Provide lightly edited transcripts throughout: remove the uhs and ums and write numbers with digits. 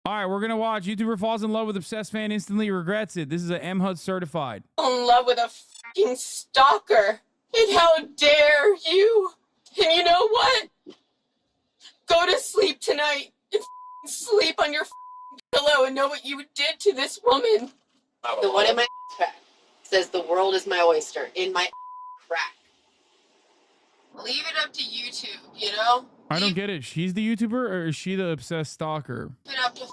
All right, we're going to watch YouTuber falls in love with obsessed fan, instantly regrets it. This is a MHUD certified. In love with a fucking stalker. And how dare you? And you know what? Go to sleep tonight and sleep on your pillow and know what you did to this woman. The one in my crack says the world is my oyster in my crack. Leave it up to YouTube, you know? I don't get it. She's the YouTuber or is she the obsessed stalker? Leave it up to YouTube.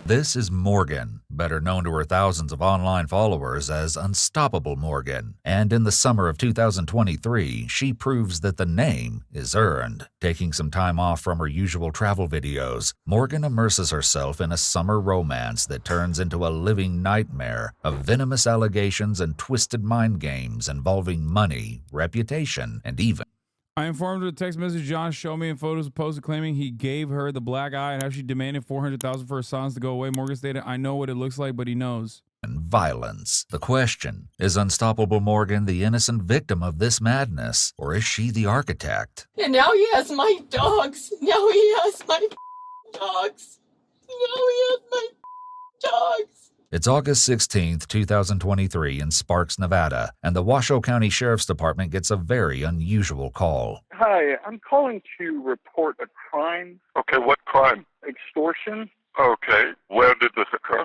This is Morgan, better known to her thousands of online followers as Unstoppable Morgan, and in the summer of 2023, she proves that the name is earned. Taking some time off from her usual travel videos, Morgan immerses herself in a summer romance that turns into a living nightmare of venomous allegations and twisted mind games involving money, reputation, and even I informed her the text message John showed me in photos posted claiming he gave her the black eye and how she demanded $400,000 for her sons to go away. Morgan stated, I know what it looks like, but he knows. And violence. The question, is Unstoppable Morgan the innocent victim of this madness, or is she the architect? And now he has my dogs. Now he has my dogs. Now he has my dogs. It's August 16th, 2023 in Sparks, Nevada, and the Washoe County Sheriff's Department gets a very unusual call. Hi, I'm calling to report a crime. Okay, what crime? Extortion. Okay, where did this occur?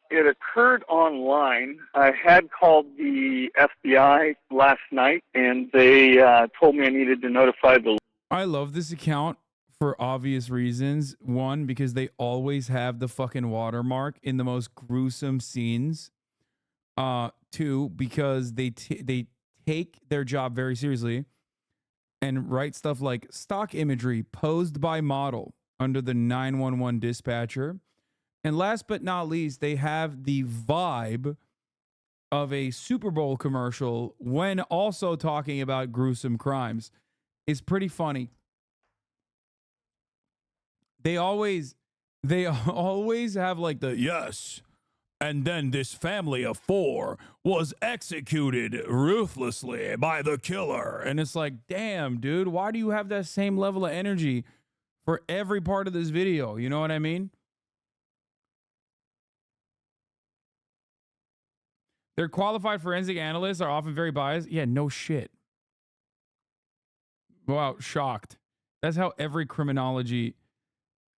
It occurred online. I had called the FBI last night, and they told me I needed to notify the... I love this account for obvious reasons. One, because they always have the fucking watermark in the most gruesome scenes. Two, because they take their job very seriously and write stuff like stock imagery posed by model under the 911 dispatcher. And last but not least, they have the vibe of a Super Bowl commercial when also talking about gruesome crimes. It's pretty funny. They always have like the yes, and then this family of 4 was executed ruthlessly by the killer. And it's like, damn, dude, why do you have that same level of energy for every part of this video? You know what I mean? Their qualified forensic analysts are often very biased. Yeah, no shit. Wow, shocked. That's how every criminology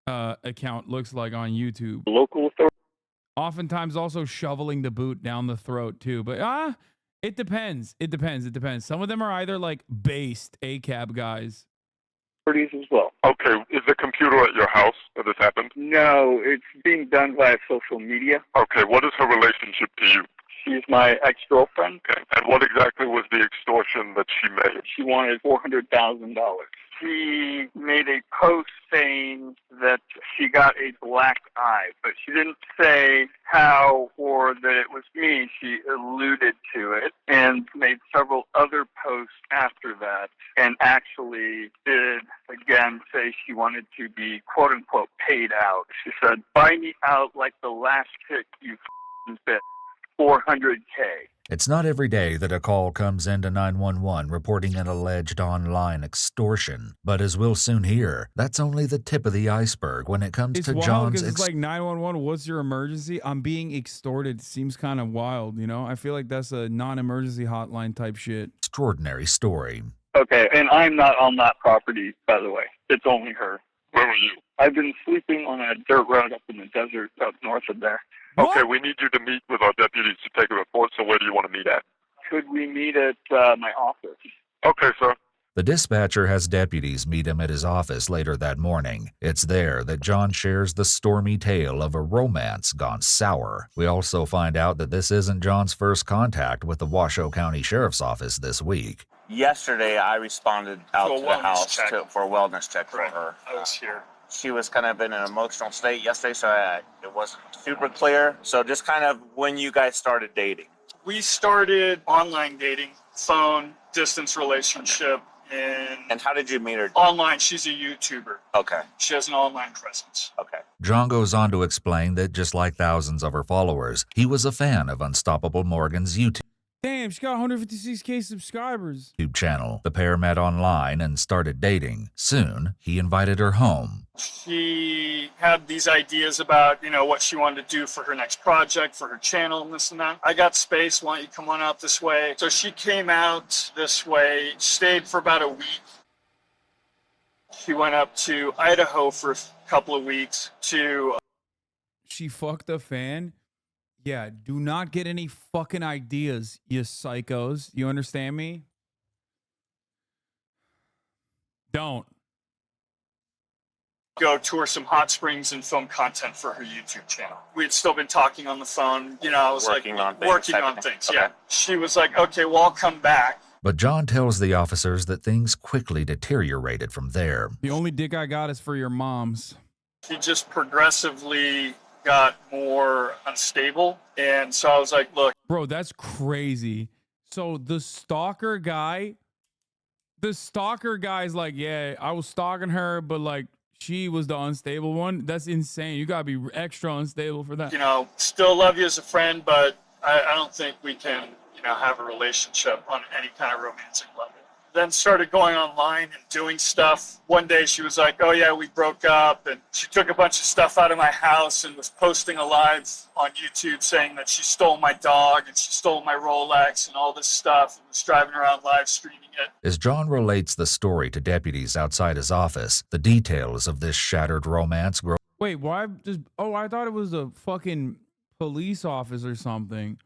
account looks like on YouTube. Local authority. Oftentimes also shoveling the boot down the throat too. But it depends. It depends. Some of them are either like based ACAB guys. As well. Okay, is the computer at your house that this happened? No, it's being done via social media. Okay, what is her relationship to you? She's my ex-girlfriend. Okay, and what exactly was the extortion that she made? She wanted $400,000. She made a post saying that she got a black eye, but she didn't say how or that it was me. She alluded to it and made several other posts after that, and actually did again say she wanted to be quote-unquote paid out. She said, buy me out like the last chick you f***ing bit. $400K. It's not every day that a call comes into 911 reporting an alleged online extortion, but as we'll soon hear, that's only the tip of the iceberg when it comes to John's. It's like 911. What's your emergency? I'm being extorted. Seems kind of wild, you know. I feel like that's a non-emergency hotline type shit. Extraordinary story. Okay, and I'm not on that property, by the way. It's only her. Where were you? I've been sleeping on a dirt road up in the desert up north of there. Okay, we need you to meet with our deputies to take a report, so where do you want to meet at? Could we meet at my office? Okay, sir. The dispatcher has deputies meet him at his office later that morning. It's there that John shares the stormy tale of a romance gone sour. We also find out that this isn't John's first contact with the Washoe County Sheriff's Office this week. Yesterday, I responded out to the house for a wellness check for her. I was here. She was kind of in an emotional state yesterday, so it wasn't super clear. So just kind of when you guys started dating. We started online dating, phone, distance relationship, And how did you meet her? Online. She's a YouTuber. Okay. She has an online presence. Okay. John goes on to explain that just like thousands of her followers, he was a fan of Unstoppable Morgan's YouTube Damn, she got 156K subscribers. channel. The pair met online and started dating. Soon, he invited her home. She had these ideas about, what she wanted to do for her next project, for her channel, and this and that. I got space. Why don't you come on out this way? So she came out this way, stayed for about a week. She went up to Idaho for a couple of weeks to... She fucked a fan? Yeah, do not get any fucking ideas, you psychos. You understand me? Don't. Go tour some hot springs and film content for her YouTube channel. We had still been talking on the phone. I was working on things. Okay. Yeah. She was like, okay, well, I'll come back. But John tells the officers that things quickly deteriorated from there. The only dick I got is for your mom's. He just progressively got more unstable. And so I was like, look. Bro, that's crazy. So the stalker guy's like, yeah, I was stalking her, but like, she was the unstable one. That's insane. You gotta be extra unstable for that. Still love you as a friend, but I don't think we can, have a relationship on any kind of romantic level. Then started going online and doing stuff. One day she was like, oh yeah, we broke up, and she took a bunch of stuff out of my house and was posting a live on YouTube saying that she stole my dog and she stole my Rolex and all this stuff, and was driving around live streaming it. As John relates the story to deputies outside his office, the details of this shattered romance grow. Wait, why just... Oh, I thought it was a fucking police office or something.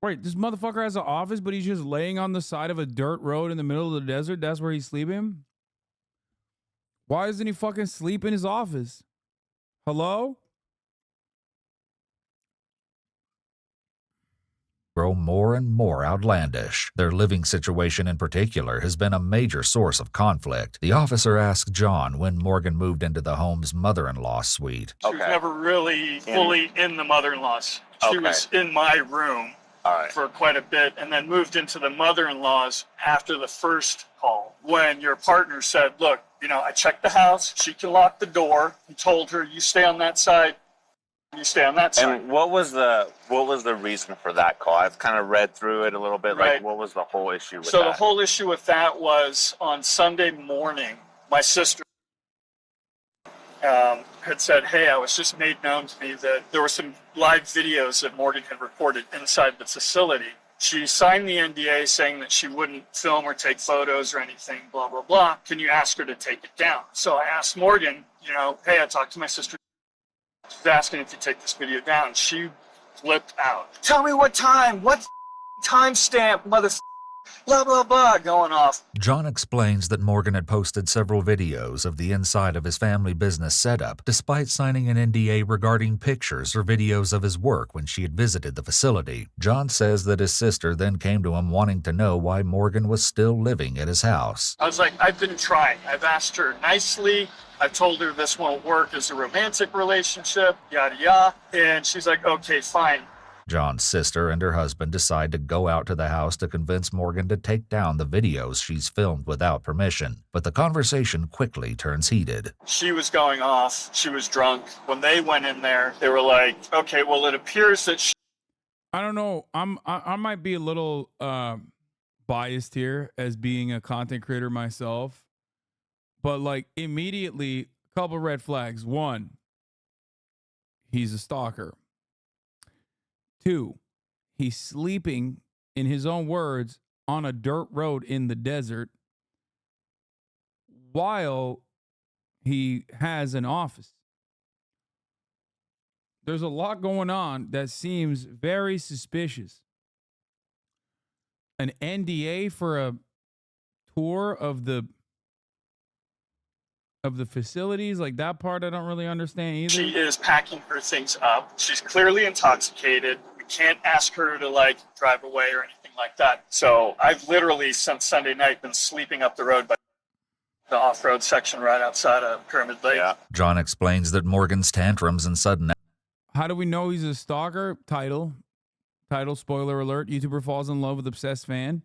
Wait, this motherfucker has an office, but he's just laying on the side of a dirt road in the middle of the desert? That's where he's sleeping? Why doesn't he fucking sleep in his office? Hello? Grow more and more outlandish. Their living situation in particular has been a major source of conflict. The officer asked John when Morgan moved into the home's mother-in-law suite. She was never really fully in the mother-in-law's. She was in my room. For quite a bit, and then moved into the mother-in-law's after the first call, when your partner said, look, I checked the house, she can lock the door. He told her, you stay on that side, you stay on that side. And what was the reason for that call? I've kind of read through it a little bit. Right. Like, what was the whole issue with that? So the whole issue with that was on Sunday morning, my sister had said, hey, I was just made known to me that there were some live videos that Morgan had recorded inside the facility. She signed the NDA saying that she wouldn't film or take photos or anything, blah, blah, blah. Can you ask her to take it down? So I asked Morgan, hey, I talked to my sister. She's asking if you take this video down. She flipped out. Tell me what time, what timestamp, mother, blah, blah, blah, going off. John explains that Morgan had posted several videos of the inside of his family business setup, despite signing an NDA regarding pictures or videos of his work when she had visited the facility. John says that his sister then came to him wanting to know why Morgan was still living at his house. I was like, I've been trying. I've asked her nicely. I've told her this won't work as a romantic relationship, yada, yada. And she's like, okay, fine. John's sister and her husband decide to go out to the house to convince Morgan to take down the videos she's filmed without permission. But the conversation quickly turns heated. She was going off. She was drunk. When they went in there, they were like, okay, well, it appears that she... I don't know. I might be a little biased here as being a content creator myself. But like immediately, a couple red flags. One, he's a stalker. Two, he's sleeping, in his own words, on a dirt road in the desert while he has an office. There's a lot going on that seems very suspicious. An NDA for a tour of the facilities, like that part I don't really understand either. She is packing her things up. She's clearly intoxicated. We can't ask her to like drive away or anything like that. So I've literally since Sunday night been sleeping up the road by the off-road section right outside of Pyramid Lake. Yeah. John explains that Morgan's tantrums and sudden... How do we know he's a stalker? Title, spoiler alert, YouTuber falls in love with obsessed fan.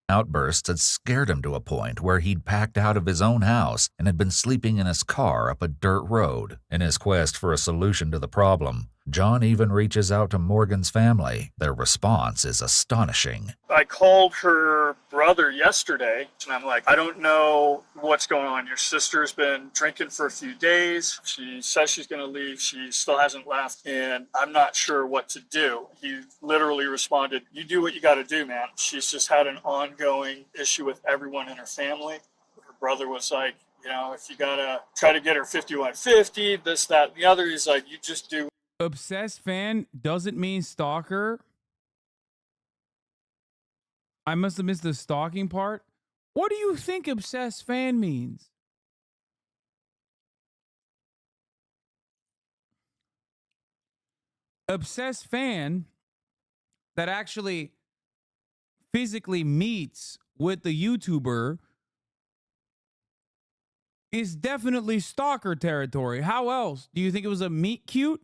outbursts had scared him to a point where he'd packed out of his own house and had been sleeping in his car up a dirt road. In his quest for a solution to the problem, John even reaches out to Morgan's family. Their response is astonishing. I called her brother yesterday, and I'm like, I don't know what's going on. Your sister's been drinking for a few days. She says she's going to leave. She still hasn't left, and I'm not sure what to do. He literally responded, you do what you got to do, man. She's just had an ongoing issue with everyone in her family. Her brother was like, you know, if you got to try to get her 5150, this, that, and the other, he's like, you just do. Obsessed fan doesn't mean stalker. I must have missed the stalking part. What do you think obsessed fan means? Obsessed fan that actually physically meets with the YouTuber is definitely stalker territory. How else? Do you think it was a meet cute?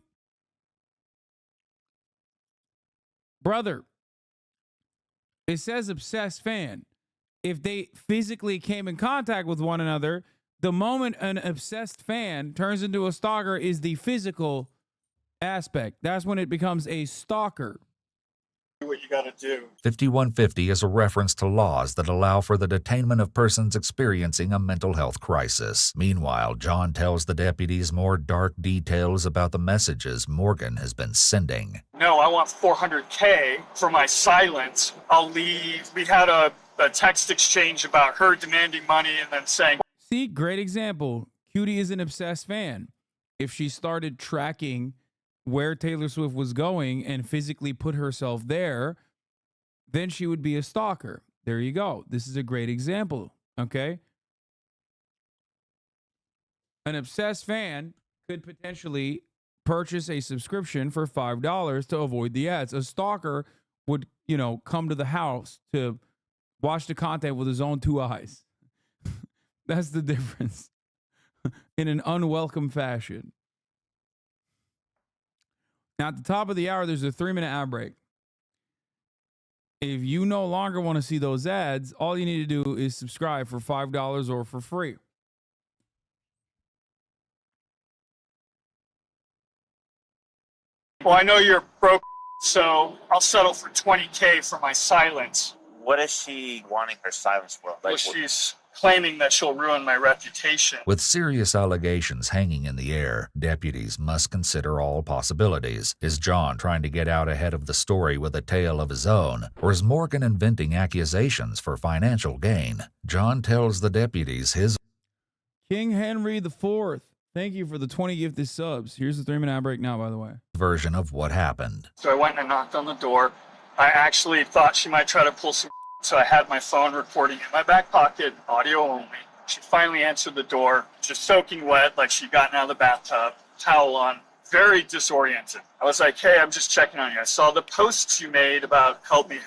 Brother, it says obsessed fan. If they physically came in contact with one another, the moment an obsessed fan turns into a stalker is the physical aspect. That's when it becomes a stalker. What you got to do. 5150 is a reference to laws that allow for the detainment of persons experiencing a mental health crisis. Meanwhile, John tells the deputies more dark details about the messages Morgan has been sending. No, I want $400K for my silence. I'll leave. We had a text exchange about her demanding money and then saying, see, great example. Cutie is an obsessed fan. If she started tracking where Taylor Swift was going and physically put herself there, then she would be a stalker. There you go. This is a great example, okay? An obsessed fan could potentially purchase a subscription for $5 to avoid the ads. A stalker would, come to the house to watch the content with his own two eyes. That's the difference. In an unwelcome fashion. Now, at the top of the hour, there's a 3-minute ad break. If you no longer want to see those ads, all you need to do is subscribe for $5 or for free. well, I know you're broke, so I'll settle for $20K for my silence. What is she wanting her silence for? Well, she's claiming that she'll ruin my reputation. With serious allegations hanging in the air, deputies must consider all possibilities. Is John trying to get out ahead of the story with a tale of his own, or is Morgan inventing accusations for financial gain? John tells the deputies his King Henry IV, thank you for the 20 gifted subs. Here's the 3-minute ad break now, by the way. version of what happened. So I went and I knocked on the door. I actually thought she might try to pull some, so I had my phone recording in my back pocket, audio only. She finally answered the door, just soaking wet, like she'd gotten out of the bathtub, towel on, very disoriented. I was like, hey, I'm just checking on you. I saw the posts you made about help me,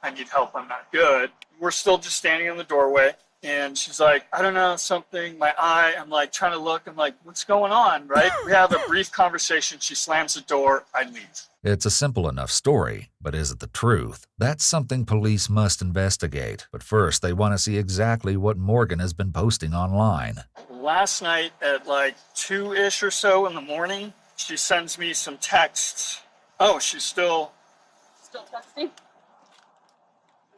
I need help, I'm not good. We're still just standing in the doorway. And she's like, I don't know, something, my eye. I'm like, trying to look. I'm like, what's going on, right? We have a brief conversation. She slams the door. I leave. It's a simple enough story, but is it the truth? That's something police must investigate. But first, they want to see exactly what Morgan has been posting online. Last night at like 2-ish or so in the morning, she sends me some texts. Oh, she's still texting?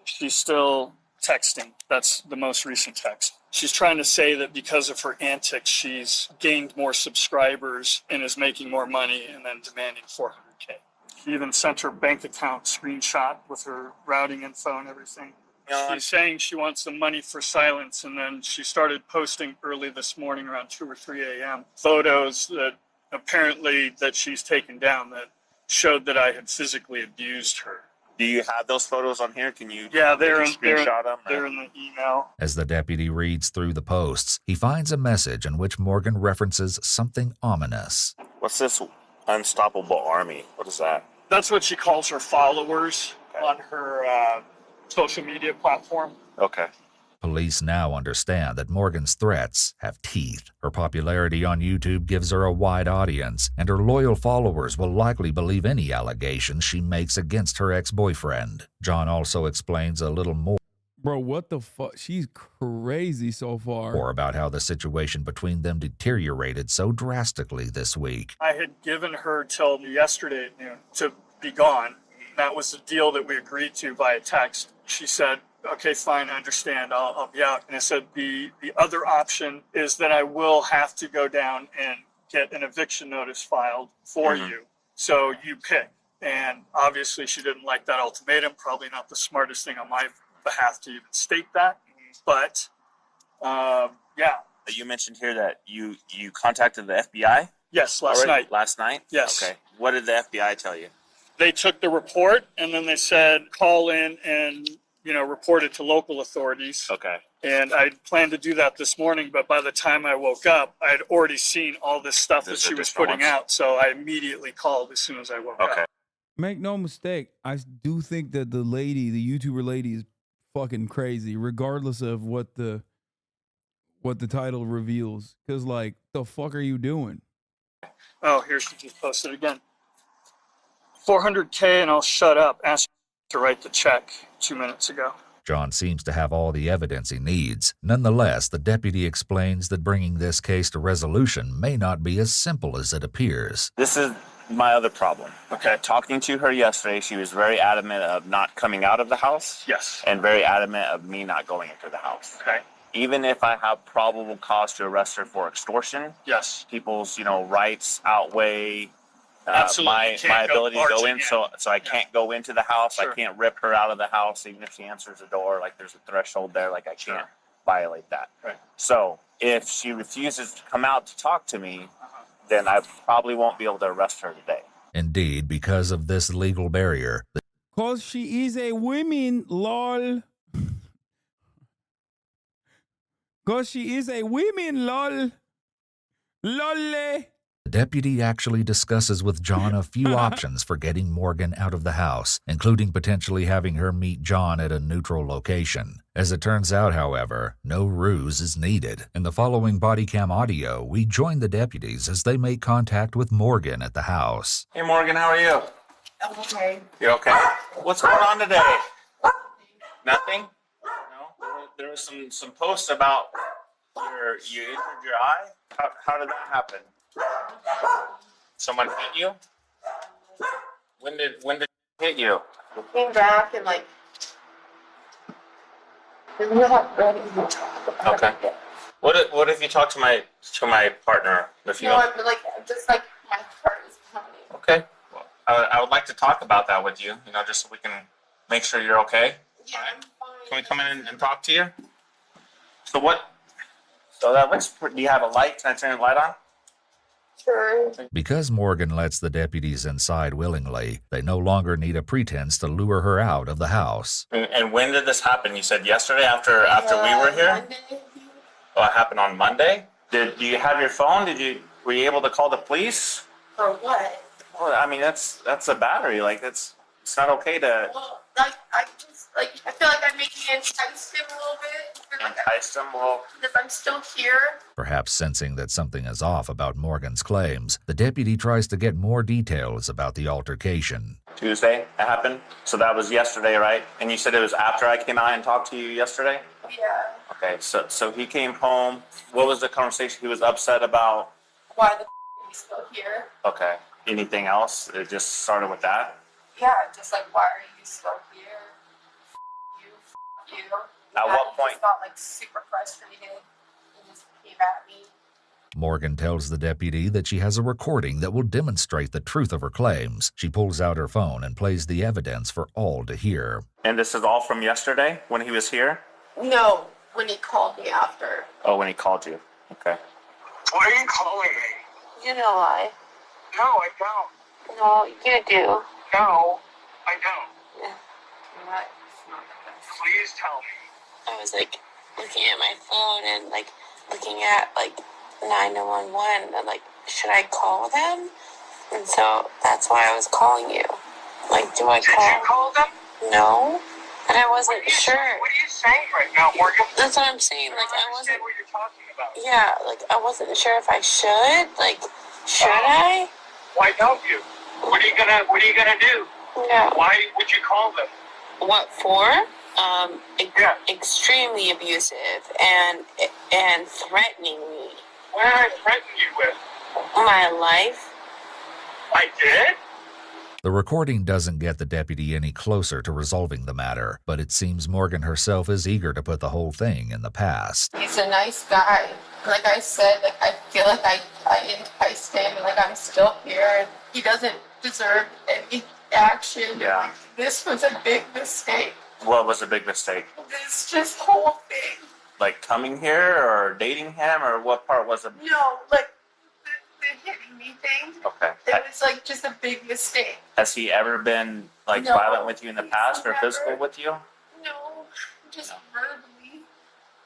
She's still texting. That's the most recent text. She's trying to say that because of her antics, she's gained more subscribers and is making more money and then demanding $400K. She even sent her bank account screenshot with her routing info and everything. She's saying she wants the money for silence, and then she started posting early this morning around 2 or 3 a.m. photos that apparently that she's taken down that showed that I had physically abused her. Do you have those photos on here? Can you they're in screenshot the email. As the deputy reads through the posts, he finds a message in which Morgan references something ominous. What's this unstoppable army? What is that? That's what she calls her followers on her social media platform. Okay. Police now understand that Morgan's threats have teeth. Her popularity on YouTube gives her a wide audience, and her loyal followers will likely believe any allegations she makes against her ex-boyfriend. John also explains a little more. Bro, what the fuck? She's crazy so far. Or about how the situation between them deteriorated so drastically this week. I had given her till yesterday at noon to be gone. That was the deal that we agreed to via text. She said, okay, fine, I understand, I'll be out. And I said, the other option is that I will have to go down and get an eviction notice filed for you. So you pick. And obviously she didn't like that ultimatum. Probably not the smartest thing on my behalf to even state that. But, yeah. You mentioned here that you contacted the FBI? Yes, last night. Last night? Yes. Okay. What did the FBI tell you? They took the report and then they said, call in and, report it to local authorities. Okay. And I planned to do that this morning, but by the time I woke up, I had already seen all this stuff that she was putting out. So I immediately called as soon as I woke up. Make no mistake, I do think that the YouTuber lady is fucking crazy, regardless of what the title reveals. Because, like, the fuck are you doing? Oh, here she just posted again. 400K and I'll shut up. Ask to write the check 2 minutes ago. John seems to have all the evidence he needs. Nonetheless, the deputy explains that bringing this case to resolution may not be as simple as it appears. This is my other problem. Okay. Talking to her yesterday, she was very adamant of not coming out of the house. Yes. And very adamant of me not going into the house. Okay. Even if I have probable cause to arrest her for extortion, Yes. people's, rights outweigh Absolutely. my ability to go in. in. So I can't go into the house. Sure. I can't rip her out of the house, even if she answers the door. Like, there's a threshold there. Like, I can't violate that. Right. So if she refuses to come out to talk to me, then I probably won't be able to arrest her today. Indeed, because of this legal barrier. Cause she is a woman, lol. Cause she is a woman, lol. Lolle. The deputy actually discusses with John a few options for getting Morgan out of the house, including potentially having her meet John at a neutral location. As it turns out, however, no ruse is needed. In the following body cam audio, we join the deputies as they make contact with Morgan at the house. Hey, Morgan, how are you? I'm okay. You okay? What's going on today? Nothing? No? There was some posts about you injured your eye? How did that happen? Someone hit you? When did it hit you? I came back and we're not ready to talk about Okay. it yet. What if you talk to my partner? If you No, don't- I'm just my heart is pounding. Okay. Well, I would like to talk about that with you. Just so we can make sure you're okay. Yeah, I'm fine. Can we come in and talk to you? So what? So that looks. Do you have a light? Can I turn the light on? Sure. Because Morgan lets the deputies inside willingly, they no longer need a pretense to lure her out of the house. And when did this happen? You said yesterday after we were here? Monday. Oh, it happened on Monday? Do you have your phone? Were you able to call the police? For what? Well, I mean, that's a battery. It's not okay to Well, I feel like I'm making entice him a little bit. entice them. Well, Because I'm still here. Perhaps sensing that something is off about Morgan's claims, the deputy tries to get more details about the altercation. Tuesday it happened. So that was yesterday, right? And you said it was after I came out and talked to you yesterday? Yeah. Okay, so he came home. What was the conversation? He was upset about? Why the he's still here? Okay. Anything else? It just started with that? Yeah, just why are you still here? You. At what point? He got super frustrated and just came at me. Morgan tells the deputy that she has a recording that will demonstrate the truth of her claims. She pulls out her phone and plays the evidence for all to hear. And this is all from yesterday when he was here? No, when he called me after. Oh, when he called you. Okay. Why are you calling me? You know why? No, I don't. No, you do. No, I don't. Yeah. You know what? It's not the best. Please tell me. I was looking at my phone and looking at 911 and should I call them? And so that's why I was calling you. Do I call? Did you call them? No. And I wasn't sure. What are you saying right now, Morgan? That's what I'm saying. I don't I understand wasn't. what you're talking about. Yeah, I wasn't sure if I should. Should I? Why don't you? What are you gonna do? Yeah. Why would you call them? What for? extremely abusive and threatening me. What did I threaten you with? My life. I did? The recording doesn't get the deputy any closer to resolving the matter, but it seems Morgan herself is eager to put the whole thing in the past. He's a nice guy. Like I said, like I feel like I enticed him, and like I'm still here, and he doesn't deserve any action. Yeah. This was a big mistake. What was a big mistake? This just whole thing. Like coming here or dating him, or what part was it? No, like the hitting me thing. Okay. It was like just a big mistake. Has he ever been like No, violent with you in the past or never. physical with you? No, just verbally.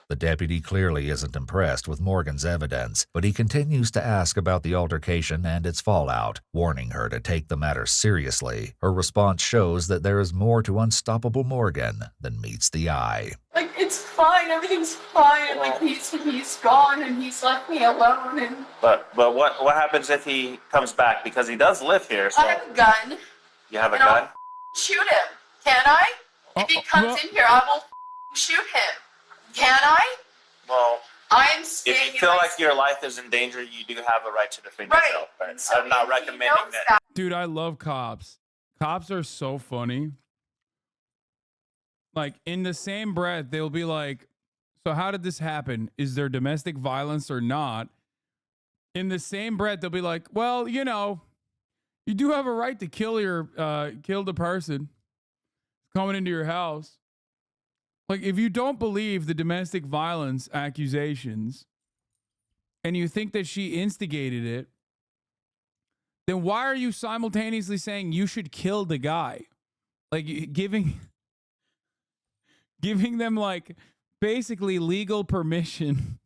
The deputy clearly isn't impressed with Morgan's evidence, but he continues to ask about the altercation and its fallout, warning her to take the matter seriously. Her response shows that there is more to unstoppable Morgan than meets the eye. Like it's fine, everything's fine. Like he's gone and he's left me alone. And But what happens if he comes back? Because he does live here. So I have a gun. you have a And I'll gun? shoot him. Can I? If he comes in here, I will shoot him. Can I? Well, I'm staying. if you feel like your life is in danger, you do have a right to defend yourself. But So I'm not if he recommending knows that. Dude, I love cops. Cops are so funny. Like, in the same breath, they'll be like, so how did this happen? Is there domestic violence or not? In the same breath, they'll be like, well, you know, you do have a right to kill the person coming into your house. Like, if you don't believe the domestic violence accusations and you think that she instigated it, then why are you simultaneously saying you should kill the guy? Like, giving them, like, basically legal permission.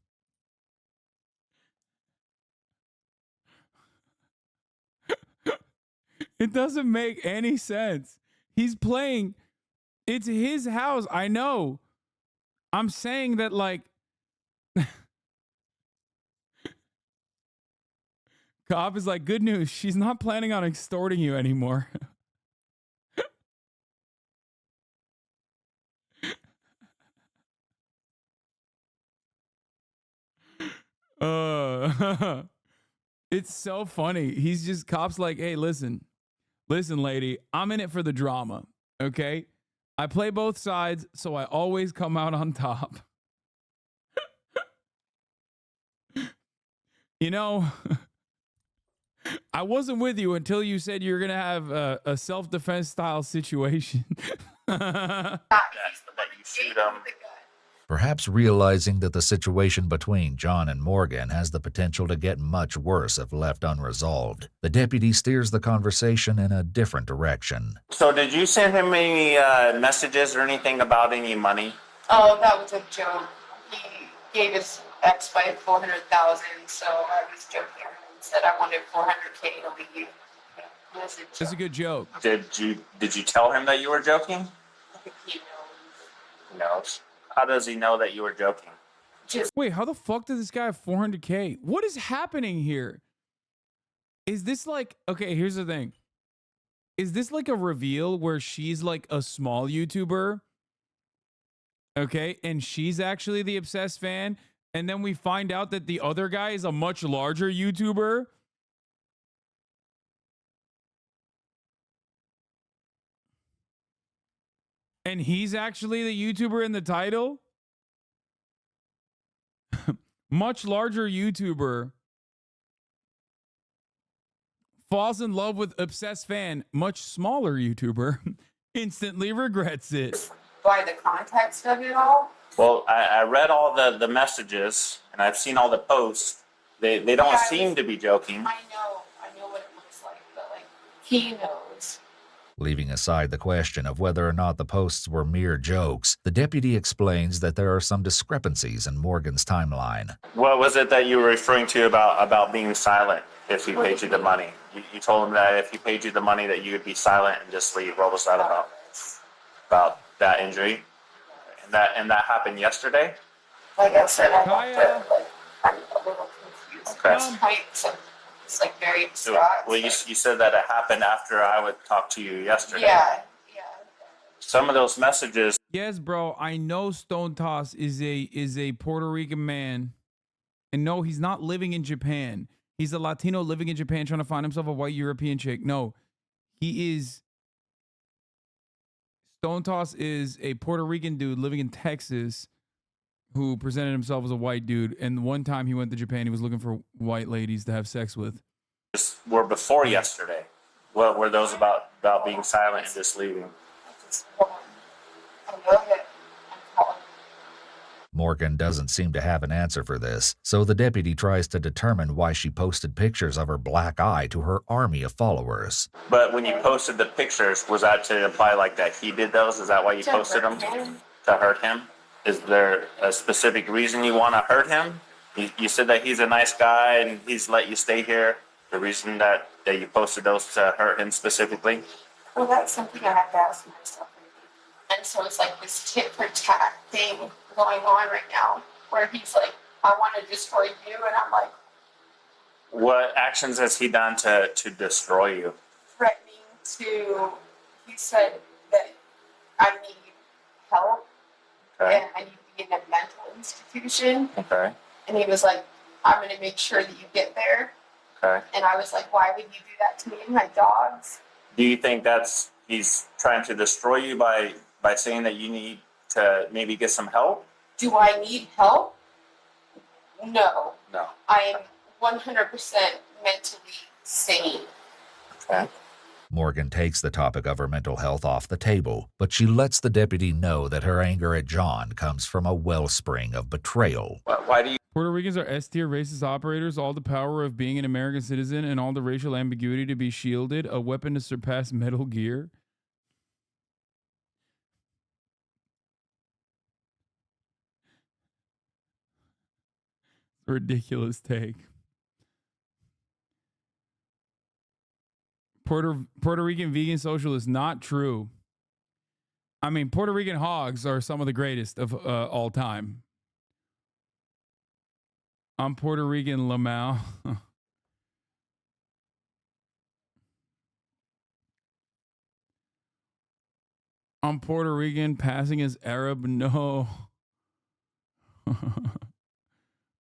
It doesn't make any sense. He's playing. It's his house. I know. I'm saying that, like, cop is like, good news. She's not planning on extorting you anymore. It's so funny. He's just, cops like, hey, listen, lady, I'm in it for the drama. Okay. I play both sides, so I always come out on top. You know, I wasn't with you until you said you were going to have a self-defense style situation. That you shoot him. Perhaps realizing that the situation between John and Morgan has the potential to get much worse if left unresolved, the deputy steers the conversation in a different direction. So did you send him any messages or anything about any money? Oh, that was a joke. He gave his ex-wife $400,000, so I was joking and said I wanted $400K to leave. It was a joke. That's a good joke. Did you tell him that you were joking? I think he knows. He knows. How does he know that you were joking? Wait, how the fuck does this guy have 400K? What is happening here? Is this like, okay, here's the thing. Is this like a reveal where she's like a small YouTuber? Okay, and she's actually the obsessed fan, and then we find out that the other guy is a much larger YouTuber? And he's actually the YouTuber in the title? Much larger YouTuber falls in love with obsessed fan, much smaller YouTuber, instantly regrets it. By the context of it all? Well, I read all the messages, and I've seen all the posts. They don't seem to be joking. I know what it looks like, but like, he knows. Leaving aside the question of whether or not the posts were mere jokes, the deputy explains that there are some discrepancies in Morgan's timeline. What was it that you were referring to about being silent if he paid you the money? You told him that if he paid you the money that you would be silent and just leave. What was that about? About that injury? And that happened yesterday? Like I said, I'm a little confused. Okay. It's like very abstract. Well, you said that it happened after I would talk to you yesterday. Yeah. Some of those messages Yes, bro. I know Stone Toss is a Puerto Rican man, and no, he's not living in Japan. He's a Latino living in Japan trying to find himself a white European chick. No, he is. Stone Toss is a Puerto Rican dude living in Texas who presented himself as a white dude. And one time he went to Japan, he was looking for white ladies to have sex with. Were before yesterday. What were those about being silent and just leaving? Morgan doesn't seem to have an answer for this, so the deputy tries to determine why she posted pictures of her black eye to her army of followers. But when you posted the pictures, was that to imply like that he did those? Is that why you posted them? To hurt him? Is there a specific reason you want to hurt him? You said that he's a nice guy and he's let you stay here. The reason that you posted those to hurt him specifically? Well, that's something I have to ask myself. And so it's like this tit for tat thing going on right now where he's like, I want to destroy you. And I'm like, what actions has he done to destroy you? Threatening to, he said that I need help. Okay. And I need to be in a mental institution. Okay. And he was like, I'm going to make sure that you get there. Okay. And I was like, why would you do that to me and my dogs? Do you think he's trying to destroy you by saying that you need to maybe get some help? Do I need help? No. No. I am 100% mentally sane. Okay. Morgan takes the topic of her mental health off the table, but she lets the deputy know that her anger at John comes from a wellspring of betrayal. Why do you Puerto Ricans are S-tier racist operators, all the power of being an American citizen and all the racial ambiguity to be shielded, a weapon to surpass Metal Gear? Ridiculous take. Puerto Rican vegan socialist, not true. I mean, Puerto Rican hogs are some of the greatest of all time. I'm Puerto Rican, Lamau. I'm Puerto Rican, passing as Arab. No.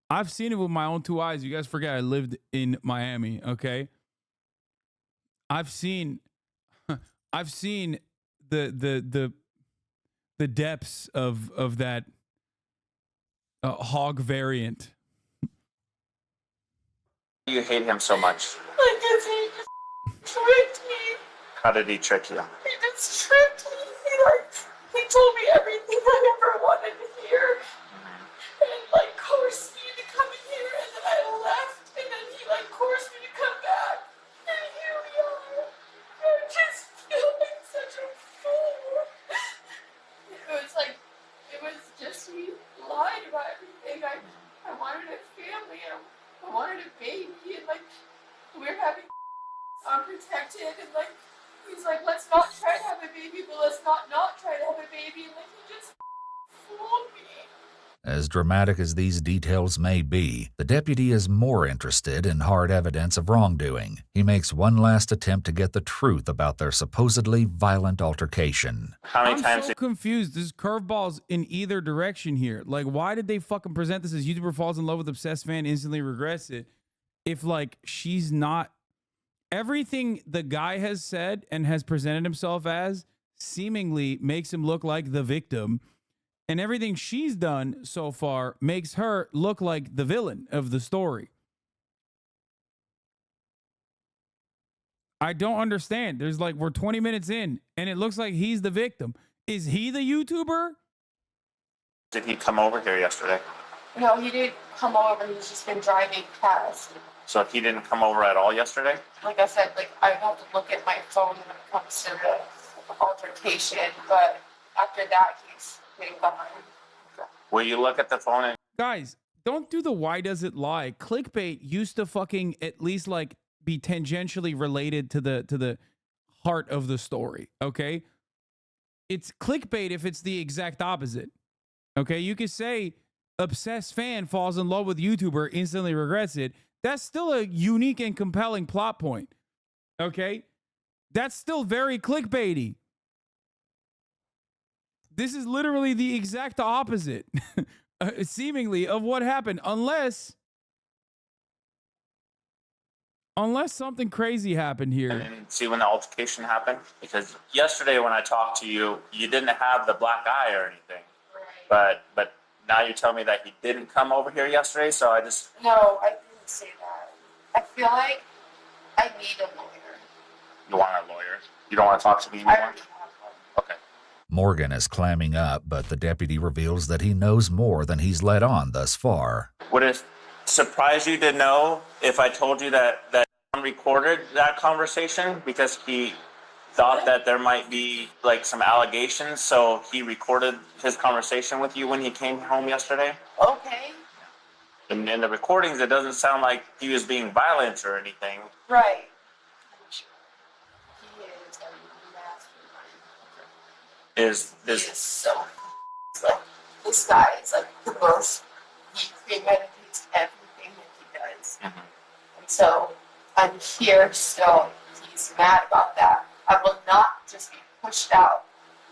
I've seen it with my own two eyes. You guys forget I lived in Miami, okay? I've seen the depths of that hog variant. you hate him so much? Because he just tricked me. How did he trick you? He just tricked me. He told me everything I ever wanted to hear. And coerced me to come in here, and then I left, and then he coerced me to come back. And here we are. I'm just feeling such a fool. It was just he lied about everything. I wanted a family, and I wanted a baby, and we were having unprotected, and he's like, let's not try to have a baby, but let's not try to have a baby, and he just fooled me. As dramatic as these details may be, the deputy is more interested in hard evidence of wrongdoing. He makes one last attempt to get the truth about their supposedly violent altercation. How many I'm times so confused. There's curveballs in either direction here. Why did they fucking present this as YouTuber falls in love with obsessed fan, instantly regrets it? If she's not, everything the guy has said and has presented himself as seemingly makes him look like the victim. And everything she's done so far makes her look like the villain of the story. I don't understand. There's we're 20 minutes in and it looks like he's the victim. Is he the YouTuber? did he come over here yesterday? No, he didn't come over. He's just been driving past. So he didn't come over at all yesterday? Like I said, I have to look at my phone when it comes to the altercation, but after that, he's been gone. Will you look at the phone and Guys, don't do the why does it lie. Clickbait used to fucking at least be tangentially related to the heart of the story, okay? It's clickbait if it's the exact opposite. Okay, you could say obsessed fan falls in love with YouTuber, instantly regrets it. That's still a unique and compelling plot point. Okay? That's still very clickbaity. This is literally the exact opposite, seemingly, of what happened, unless something crazy happened here. I didn't see when the altercation happened because yesterday when I talked to you, you didn't have the black eye or anything. Right. But now you tell me that he didn't come over here yesterday, so I just... No, I didn't say that. I feel like I need a lawyer. You want a lawyer? You don't want to talk to me anymore? I already have one. Okay. Morgan is clamming up, but the deputy reveals that he knows more than he's let on thus far. Would it surprise you to know if I told you that John recorded that conversation because he thought that there might be like some allegations, so he recorded his conversation with you when he came home yesterday? Okay. And in the recordings, it doesn't sound like he was being violent or anything. Right. He is so like this guy is like the most. He premeditates everything that he does, and so I'm here. So he's mad about that. I will not just be pushed out.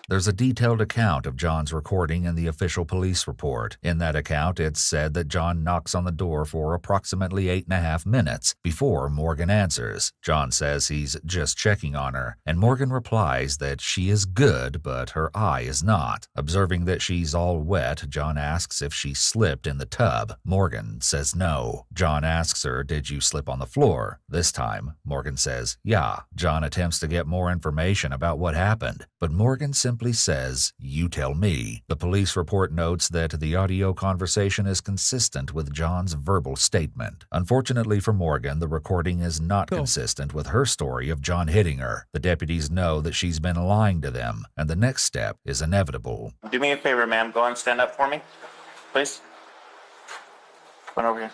There's a detailed account of John's recording in the official police report. In that account, it's said that John knocks on the door for approximately 8.5 minutes before Morgan answers. John says he's just checking on her, and Morgan replies that she is good, but her eye is not. Observing that she's all wet, John asks if she slipped in the tub. Morgan says no. John asks her, "Did you slip on the floor?" This time, Morgan says, "Yeah." John attempts to get more information about what happened, but Morgan simply says, "You tell me." The police report notes that the audio conversation is consistent with John's verbal statement. Unfortunately for Morgan, the recording is not consistent with her story of John hitting her. The deputies know that she's been lying to them, and the next step is inevitable. Do me a favor, ma'am. Go and stand up for me, please. Come on over here.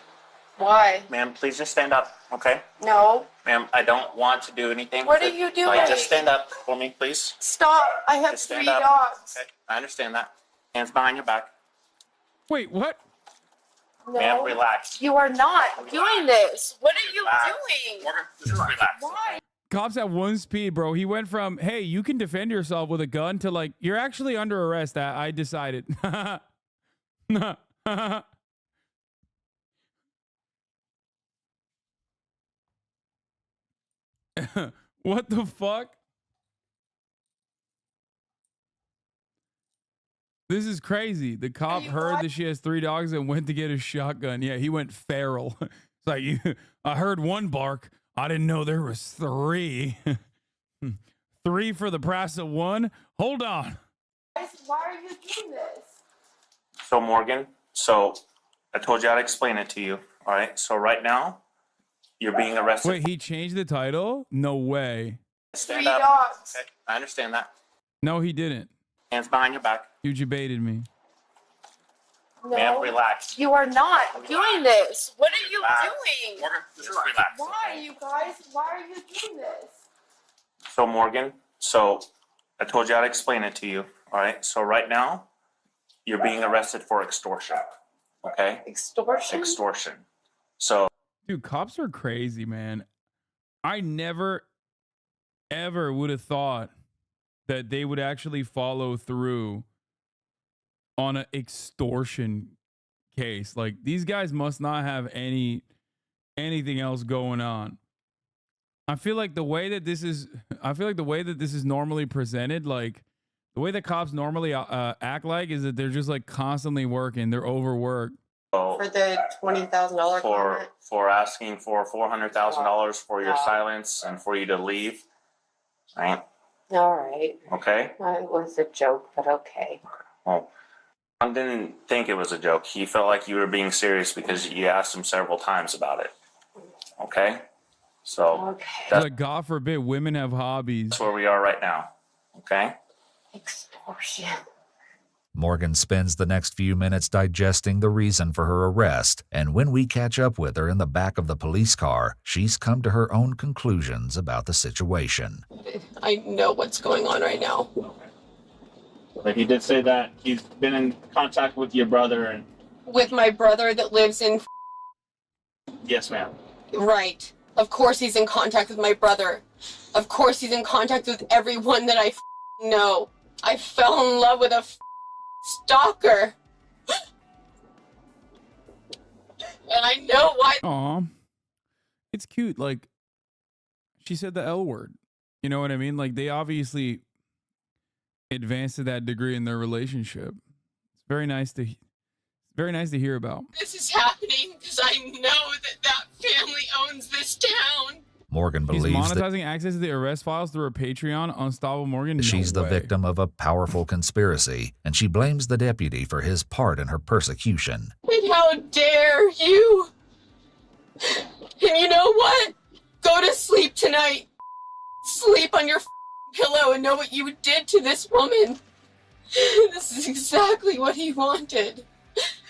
Why? Ma'am, please just stand up, okay? No. Ma'am, I don't want to do anything. What are you doing? Like, just stand up for me, please. Stop! I have Just 3 stand up. dogs. Okay, I understand that. Hands behind your back. Wait, what? No. Ma'am, relax. You are not doing this. What are you Relax. doing? Morgan, just relax. Why? Cops at one speed, bro. He went from, hey, you can defend yourself with a gun to like, you're actually under arrest. I decided. What the fuck? This is crazy. The cop heard that she has 3 dogs and went to get a shotgun. Yeah, he went feral. It's like, I heard 1 bark. I didn't know there was 3. 3 for the price of 1? Hold on. Why are you doing this? So, Morgan, I told you I'd explain it to you, all right? So right now, you're being arrested. Wait, he changed the title? No way. Stand 3 up. dogs. Okay, I understand that. No, he didn't. Hands behind your back. You debated me. No. Ma'am, relax. You are not doing this. What are you Relax. doing? Morgan, just relax. Why, you guys? Why are you doing this? So, Morgan, I told you I'd explain it to you, all right? So right now, you're being arrested for extortion, okay? Extortion? Extortion. So, Dude, cops are crazy, man. I never, ever would have thought that they would actually follow through on an extortion case. Like, these guys must not have anything else going on. I feel like the way that this is normally presented, like the way that cops normally act like is that they're just like constantly working. They're overworked. For the $20,000 comment? for asking for $400,000 for your silence and for you to leave, right? All right. Okay? It was a joke, but okay. Well, I didn't think it was a joke. He felt like you were being serious because you asked him several times about it. Okay? So Okay. that's Like, God forbid, women have hobbies. where we are right now. Okay? Extortion. Morgan spends the next few minutes digesting the reason for her arrest, and when we catch up with her in the back of the police car, she's come to her own conclusions about the situation. I know what's going on right now. But he did say that he's been in contact with your brother and... With my brother that lives in... Yes, ma'am. Right. Of course he's in contact with my brother. Of course he's in contact with everyone that I know. I fell in love with a stalker. And I know why. Aw. It's cute. Like, she said the L word. You know what I mean? Like, they obviously advanced to that degree in their relationship. It's very nice to hear about. This is happening because I know that family owns this town. Morgan He's believes that monetizing access to the arrest files through her Patreon. Unstoppable Morgan. No she's the way. victim of a powerful conspiracy, and she blames the deputy for his part in her persecution. And how dare you? And you know what? Go to sleep tonight. Sleep on your pillow and know what you did to this woman. This is exactly what he wanted.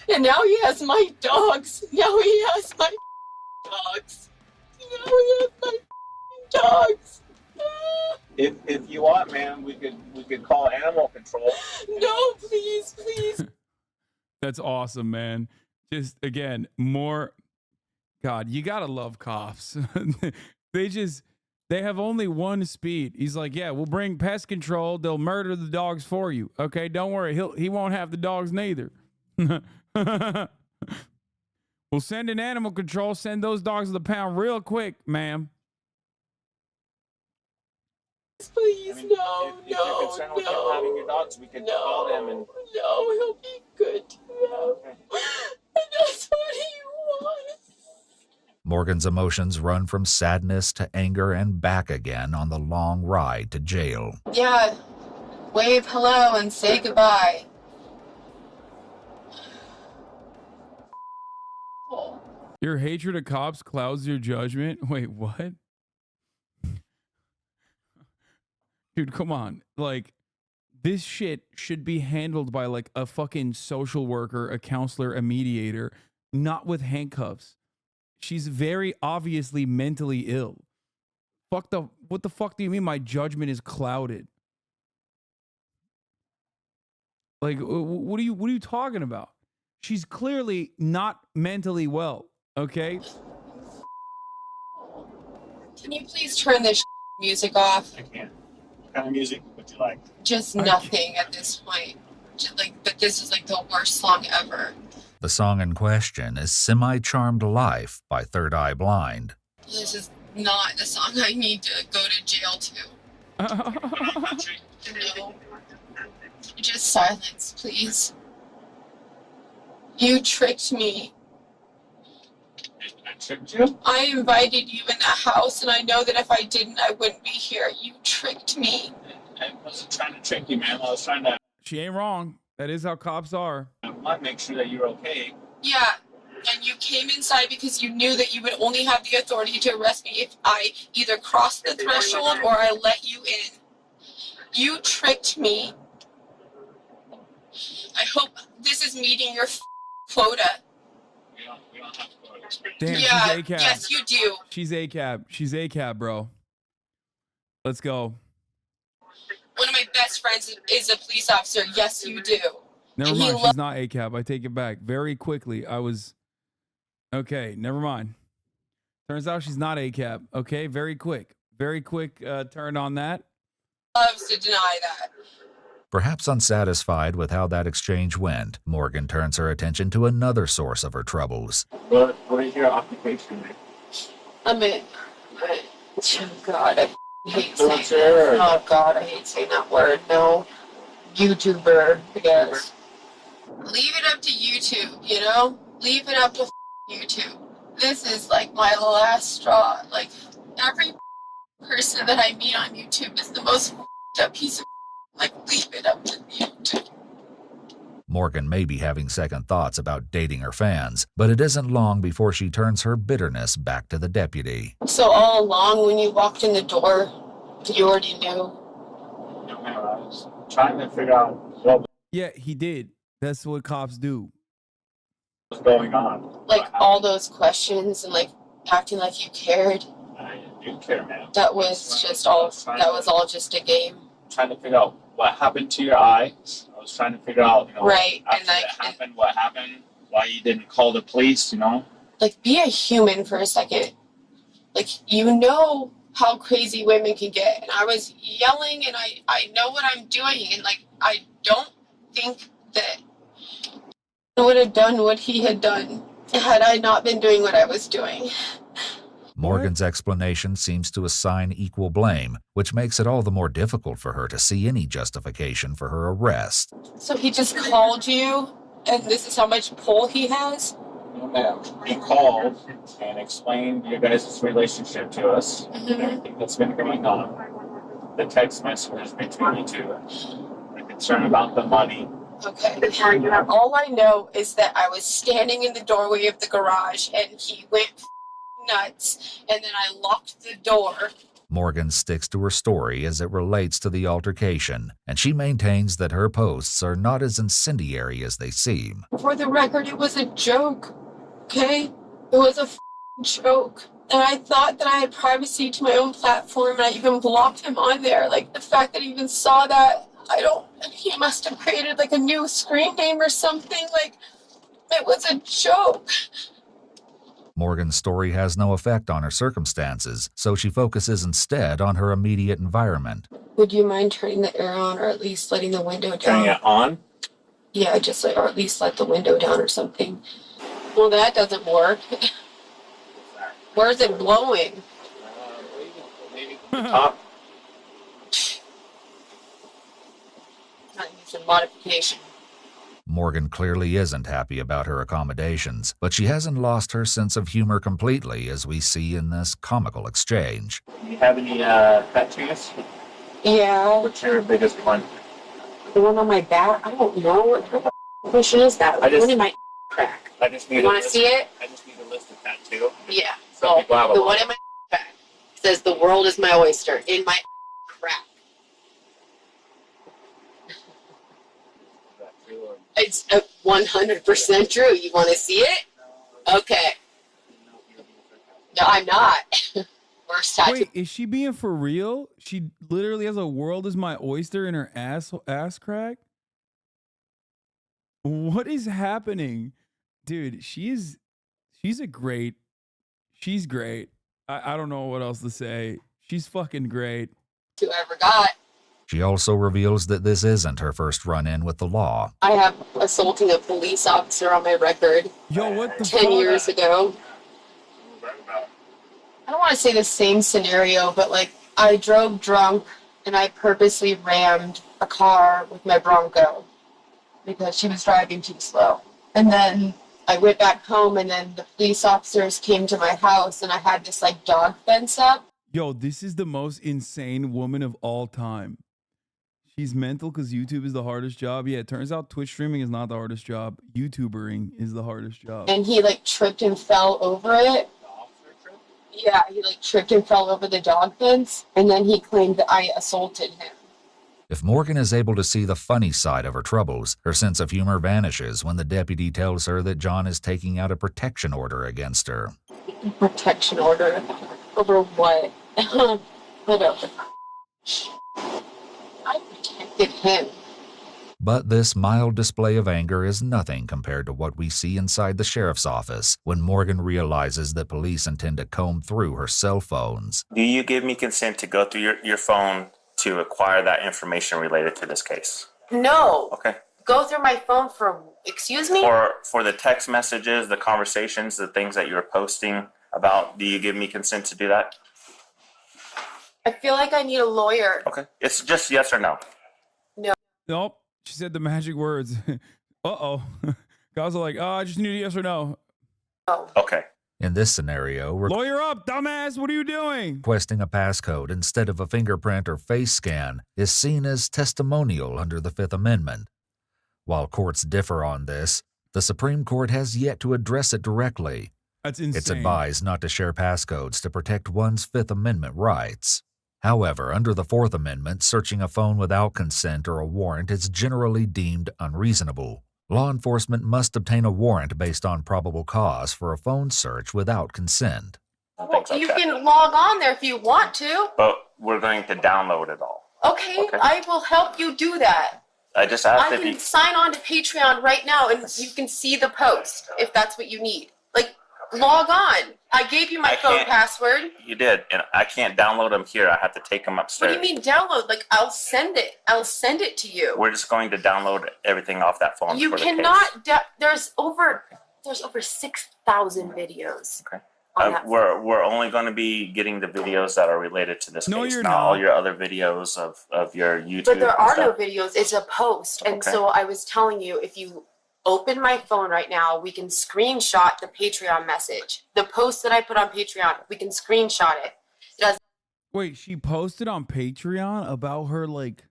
And now he has my dogs. Now he has my dogs. Now he has my dogs. If you want, man, we could call animal control. No, please, please. That's awesome, man. Just again, more. God, you gotta love cops. They have only one speed. He's like, yeah, we'll bring pest control. They'll murder the dogs for you. Okay, don't worry. He won't have the dogs neither. We'll send in animal control. Send those dogs to the pound real quick, ma'am. Please, I mean, no, if you're concerned with you having your dogs, we could call them and. No, he'll be good to them. And that's what he wants. Morgan's emotions run from sadness to anger and back again on the long ride to jail. Yeah, wave hello and say goodbye. Your hatred of cops clouds your judgment. Wait, what? Dude, come on. Like, this shit should be handled by like a fucking social worker, a counselor, a mediator, not with handcuffs. She's very obviously mentally ill. What the fuck do you mean my judgment is clouded? Like, what are you talking about? She's clearly not mentally well, okay? Can you please turn this music off? I can't. What kind of music would you like? Just nothing at this point. But this is like the worst song ever. The song in question is Semi-Charmed Life by Third Eye Blind. This is not the song I need to go to jail to. No. Just silence, please. You tricked me. I tricked you? I invited you in the house, and I know that if I didn't, I wouldn't be here. You tricked me. I wasn't trying to trick you, man. I was trying to. She ain't wrong. That is how cops are. I want to make sure that you're okay. Yeah, and you came inside because you knew that you would only have the authority to arrest me if I either crossed the threshold or I let you in. You tricked me. I hope this is meeting your quota. We don't have to go to this. Damn, Yeah, she's ACAB. yes, you do. She's ACAB. She's ACAB, bro. Let's go. One of my best friends is a police officer. Yes, you do. Never And he mind. She's not ACAB. I take it back. Very quickly. Okay, never mind. Turns out she's not ACAB. Okay, very quick. Very quick turn on that. Loves to deny that. Perhaps unsatisfied with how that exchange went, Morgan turns her attention to another source of her troubles. What is your occupation? I'm a oh God, I hate saying Influencer that. or- Oh God, I hate saying that word. No, YouTuber, I guess. Leave it up to YouTube, you know? Leave it up to YouTube. This is like my last straw. Like, every person that I meet on YouTube is the most up piece of like, leave it up to YouTube. Morgan may be having second thoughts about dating her fans, but it isn't long before she turns her bitterness back to the deputy. So all along when you walked in the door, you already knew? No, man, I was trying to figure out what Yeah, he did. That's what cops do. was going on. Like, all those questions and like acting like you cared. I do care, man. That was just all, that was all just a game. Trying to figure out what happened to your eye. I was trying to figure out, Right, after and like- it happened, what happened, why you didn't call the police, Like, be a human for a second. Like, you know how crazy women can get. And I was yelling, and I know what I'm doing. And like, I don't think that I would have done what he had done had I not been doing what I was doing. Morgan's explanation seems to assign equal blame, which makes it all the more difficult for her to see any justification for her arrest. So he just called you, and this is how much pull he has? No, ma'am. He called and explained your guys' relationship to us, everything that's been going on, the text messages between you two, the concern about the money. Okay. All I know is that I was standing in the doorway of the garage, and he went nuts, and then I locked the door. Morgan sticks to her story as it relates to the altercation, and she maintains that her posts are not as incendiary as they seem. For the record, it was a joke, okay? It was a joke. And I thought that I had privacy to my own platform, and I even blocked him on there. Like, the fact that he even saw that, he must have created like a new screen name or something. Like, it was a joke. Morgan's story has no effect on her circumstances, so she focuses instead on her immediate environment. Would you mind turning the air on, or at least letting the window down? Turning it on? Yeah, just like, or at least let the window down or something. Well, that doesn't work. Where is it blowing? Maybe the top. I need some modification. Morgan clearly isn't happy about her accommodations, but she hasn't lost her sense of humor completely, as we see in this comical exchange. Do you have any tattoos? Yeah. What's your biggest one? The one on my back? I don't know. What question is that? The one in my crack. I just need You want to see it? I just need a list of tattoos. Yeah. Some people have a the lot. one in my back says the world is my oyster in my crack. It's 100% true. You want to see it? Okay. No, I'm not. Worst tattoo. Wait, is she being for real? She literally has a "world is my oyster" in her ass crack? What is happening? Dude, she's great. I don't know what else to say. She's fucking great. Who ever got? She also reveals that this isn't her first run-in with the law. I have assaulting a police officer on my record. Yo, what the 10 fuck? years ago. I don't want to say the same scenario, but like I drove drunk and I purposely rammed a car with my Bronco because she was driving too slow. And then I went back home, and then the police officers came to my house, and I had this like dog fence up. Yo, this is the most insane woman of all time. She's mental because YouTube is the hardest job. Yeah, it turns out Twitch streaming is not the hardest job. YouTubering is the hardest job. And he like tripped and fell over it. Yeah, he like tripped and fell over the dog fence, and then he claimed that I assaulted him. If Morgan is able to see the funny side of her troubles, her sense of humor vanishes when the deputy tells her that John is taking out a protection order against her. Protection order? Over what? Hold up. I protected him. But this mild display of anger is nothing compared to what we see inside the sheriff's office when Morgan realizes that police intend to comb through her cell phones. Do you give me consent to go through your phone to acquire that information related to this case? No. Okay. Go through my phone for, excuse me? For the text messages, the conversations, the things that you're posting about, do you give me consent to do that? I feel like I need a lawyer. Okay. It's just yes or no. No. Nope. She said the magic words. Uh-oh. Guys are like, oh, I just need a yes or no. Oh. Okay. In this scenario, Lawyer up, dumbass. What are you doing? requesting a passcode instead of a fingerprint or face scan is seen as testimonial under the Fifth Amendment. While courts differ on this, the Supreme Court has yet to address it directly. That's insane. It's advised not to share passcodes to protect one's Fifth Amendment rights. However, under the Fourth Amendment, searching a phone without consent or a warrant is generally deemed unreasonable. Law enforcement must obtain a warrant based on probable cause for a phone search without consent. Well, you can log on there if you want to. But we're going to download it all. Okay, I will help you do that. I just asked I if can you... sign on to Patreon right now, and you can see the post if that's what you need. Like, log on. I gave you my I phone can't- password. You did, and I can't download them here. I have to take them What upstairs. do you mean download? Like, I'll send it. I'll send it to you. We're just going to download everything off that phone. You for the case. cannot. There's over 6,000 videos. Okay. On that. We're only going to be getting the videos that are related to this No, case, you're not all not. your other videos of your YouTube. But there and are no stuff. videos. It's a post. And Okay. so I was telling you, if you open my phone right now, we can screenshot the Patreon message. The post that I put on Patreon, we can screenshot it. It has Wait, she posted on Patreon about her like.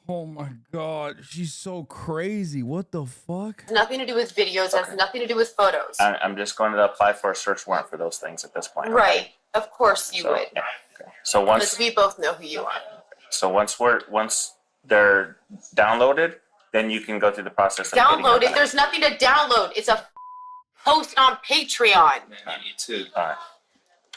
Oh my god, she's so crazy. What the fuck? nothing to do with videos. It has nothing to do with photos. I'm just going to apply for a search warrant for those things at this point. okay? Right. Of course you So, would. yeah, okay. So Because once we both know who you are. once they're downloaded, then you can go through the process of getting Download them it. There's nothing to download. It's a post on Patreon.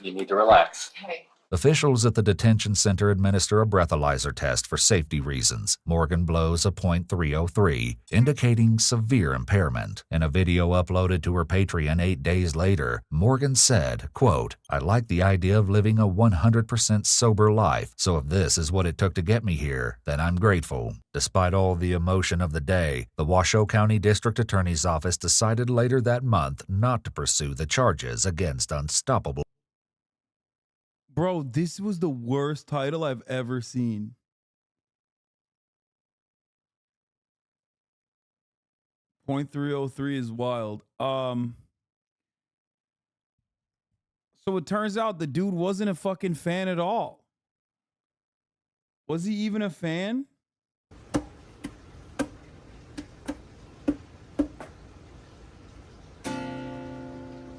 You need to relax. Okay. Officials at the detention center administer a breathalyzer test for safety reasons. Morgan blows a .303, indicating severe impairment. In a video uploaded to her Patreon 8 days later, Morgan said, quote, "I like the idea of living a 100% sober life, so if this is what it took to get me here, then I'm grateful." Despite all the emotion of the day, the Washoe County District Attorney's Office decided later that month not to pursue the charges against Unstoppable. Bro, this was the worst title I've ever seen. .303 is wild. So it turns out the dude wasn't a fucking fan at all. Was he even a fan?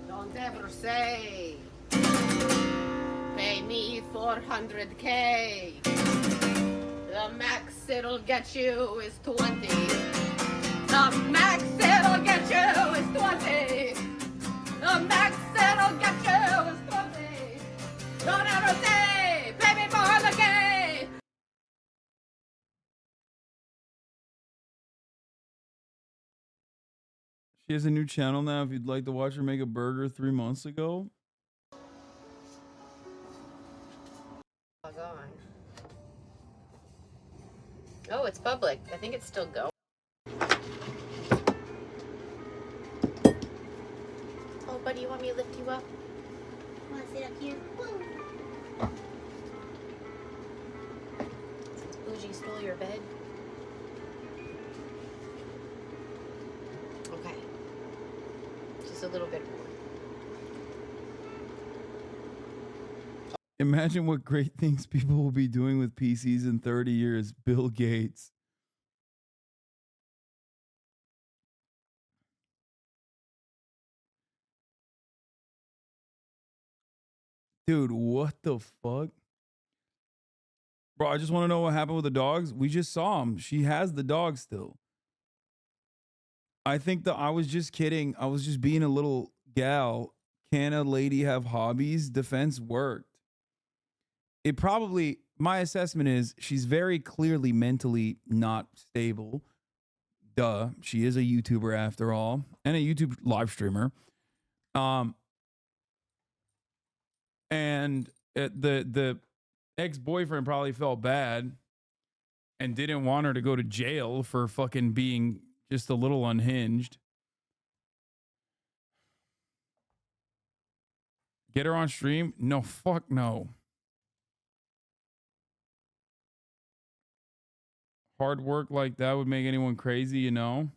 Don't ever say, pay me 400K. The max it'll get you is 20. The max it'll get you is 20. The max it'll get you is 20. Don't ever say, pay me 400K. She has a new channel now. If you'd like to watch her make a burger 3 months ago. Log on. Oh, it's public. I think it's still going. Oh, buddy, you want me to lift you up? Want to sit up here? Since Bougie stole your bed. Okay. Just a little bit more. Imagine what great things people will be doing with PCs in 30 years. Bill Gates. Dude, what the fuck? Bro, I just want to know what happened with the dogs. We just saw him. She has the dog still. I think that I was just kidding. I was just being a little gal. Can a lady have hobbies? Defense worked. It probably, my assessment is she's very clearly mentally not stable. Duh. She is a YouTuber after all, and a YouTube live streamer. And the ex-boyfriend probably felt bad and didn't want her to go to jail for fucking being just a little unhinged. Get her on stream? No, fuck no. Hard work like that would make anyone crazy, you know?